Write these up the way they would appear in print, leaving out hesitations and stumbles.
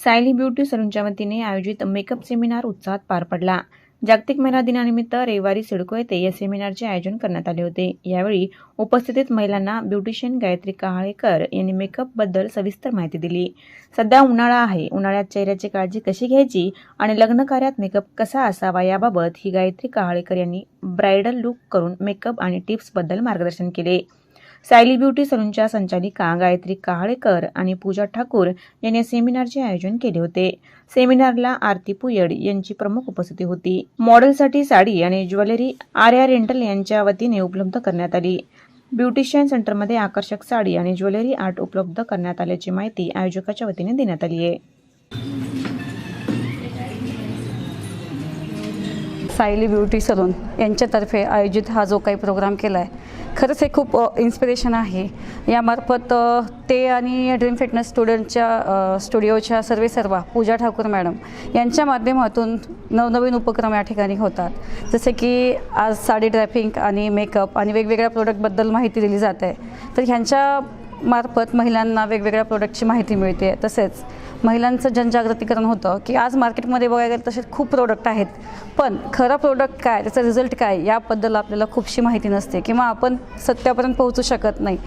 Sayali beauty सलूनच्या वतीने आयोजित makeup seminar उत्साहात पार पडला। जागतिक महिला दिनानिमित्त रविवारी सिडको येथे या सेमिनारचे आयोजन करण्यात आले होते। यावेळी उपस्थित महिलांना ब्युटिशियन गायत्री कहाळेकर यांनी मेकअप बद्दल सविस्तर माहिती दिली। सध्या उन्हाळा आहे, उन्हाळ्यात चेहऱ्याची काळजी कशी घ्यायची आणि लग्न कार्यात मेकअप कसा असावा याबाबत ही गायत्री कहाळेकर यांनी ब्राइडल लुक करून मेकअप आणि टिप्स बद्दल मार्गदर्शन केले। सायली ब्युटी सलूनच्या संचालिका गायत्री कहाळेकर आणि पूजा ठाकूर यांनी सेमिनारचे आयोजन केले होते। सेमिनारला आरती पुयड यांची प्रमुख उपस्थिती होती। मॉडेलसाठी साडी आणि ज्वेलरी आर्या रेंटल यांच्या वतीने उपलब्ध करण्यात आली। ब्युटिशियन सेंटरमध्ये आकर्षक साडी आणि ज्वेलरी आर्ट उपलब्ध करण्यात आल्याची माहिती आयोजकाच्या वतीने देण्यात आली आहे। सायली ब्युटी सलून यांच्यातर्फे आयोजित हा जो काही प्रोग्राम केला आहे, खरंच हे खूप इन्स्पिरेशन आहे। यामार्फत ते आणि ड्रीम फिटनेस स्टुडिओच्या सर्वेसर्वा पूजा ठाकूर मॅडम यांच्या माध्यमातून नवनवीन उपक्रम या ठिकाणी होतात। जसे की आज साडी ड्रॅपिंग आणि मेकअप आणि वेगवेगळ्या प्रोडक्टबद्दल माहिती दिली जाते, तर ह्यांच्या मार्फत महिलांना वेगवेगळ्या प्रोडक्टची माहिती मिळते। तसेच महिलांचं जनजागृतीकरण होतं की आज मार्केटमध्ये बघायला गेलं तसे खूप प्रोडक्ट आहेत, पण खरं प्रोडक्ट काय, त्याचा रिझल्ट काय याबद्दल आपल्याला खूपशी माहिती नसते किंवा आपण सत्यापर्यंत पोहोचू शकत नाही।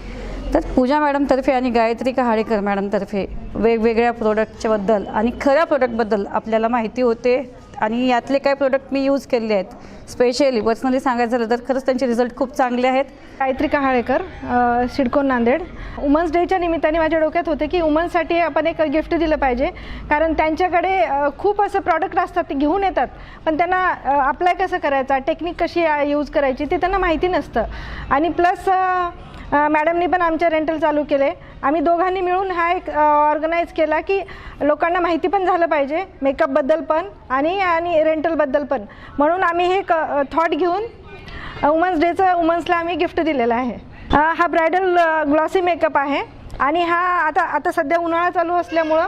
तर पूजा मॅडमतर्फे आणि गायत्री कहाळेकर मॅडमतर्फे वेगवेगळ्या प्रोडक्टच्याबद्दल आणि खऱ्या प्रोडक्टबद्दल आपल्याला माहिती होते आणि यातले काही प्रोडक्ट मी यूज केले आहेत। स्पेशली पर्सनली सांगायचं झालं तर खरंच त्यांचे रिझल्ट खूप चांगले आहेत। गायत्री कहाळेकर, सिडको नांदेड। वुमन्स डेच्या निमित्ताने माझ्या डोक्यात होते की वुमन्ससाठी आपण एक गिफ्ट दिलं पाहिजे, कारण त्यांच्याकडे खूप असं प्रॉडक्ट असतात ते घेऊन येतात, पण त्यांना अप्लाय कसं करायचा, टेक्निक कशी यूज करायची ते त्यांना माहिती नसतं। आणि प्लस मॅडमनी पण आमच्या रेंटल चालू केले। आम्ही दोघांनी मिळून हा एक ऑर्गनाईज केला की लोकांना माहिती पण झालं पाहिजे मेकअपबद्दल पण आणि रेंटलबद्दल पण, म्हणून आम्ही हे थॉट घेऊन वुमन्स डेचं वुमन्सला आम्ही गिफ्ट दिलेलं आहे। हा ब्रायडल ग्लॉसी मेकअप आहे आणि हा आता सध्या उन्हाळा चालू असल्यामुळं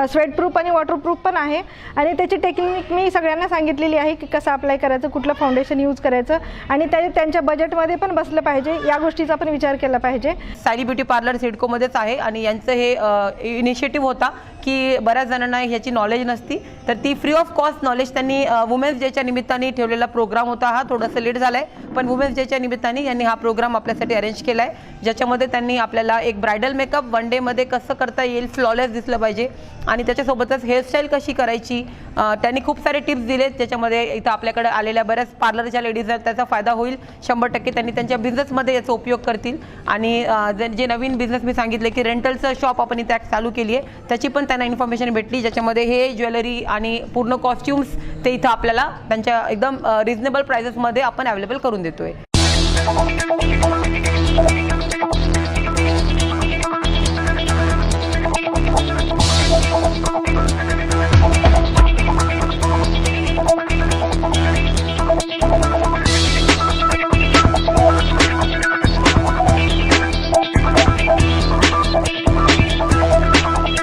स्वेटप्रूफ आणि वॉटरप्रूफ पण आहे आणि त्याची टेक्निक मी सगळ्यांना सांगितलेली आहे की कसं अप्लाय करायचं, कुठलं फाउंडेशन यूज करायचं आणि त्यांच्या बजेटमध्ये पण बसलं पाहिजे, या गोष्टीचा पण विचार केला पाहिजे। सायली ब्युटी पार्लर सिडकोमध्येच आहे आणि यांचं हे इनिशिएटिव्ह होता की बऱ्याच जणांना ह्याची नॉलेज नसती, तर ती फ्री ऑफ कॉस्ट नॉलेज त्यांनी वुमेन्स डेच्या निमित्ताने ठेवलेला प्रोग्राम होता। हा थोडंसं लेट झाला आहे, पण वुमेन्स डेच्या निमित्ताने यांनी हा प्रोग्राम आपल्यासाठी अरेंज केला आहे, ज्याच्यामध्ये त्यांनी आपल्याला एक ब्रायडल मेकअप वन डेमध्ये कसं करता येईल, फ्लॉलेस दिसलं पाहिजे आणि त्याच्यासोबतच हेअरस्टाईल कशी करायची त्यांनी खूप सारे टिप्स दिले, ज्याच्यामध्ये इथं आपल्याकडे आलेल्या बऱ्याच पार्लरच्या लेडीजला त्याचा फायदा होईल। 100% त्यांनी त्यांच्या बिझनेसमध्ये याचा उपयोग करतील आणि जे नवीन बिझनेस मी सांगितले की रेंटलचं शॉप आपण इथे चालू केली आहे, त्याची पण त्यांना इन्फॉर्मेशन भेटली, ज्याच्यामध्ये हे ज्वेलरी आणि पूर्ण कॉस्ट्युम्स ते इथं आपल्याला त्यांच्या एकदम रिजनेबल प्राइसेसमध्ये आपण अवेलेबल करून देतोय।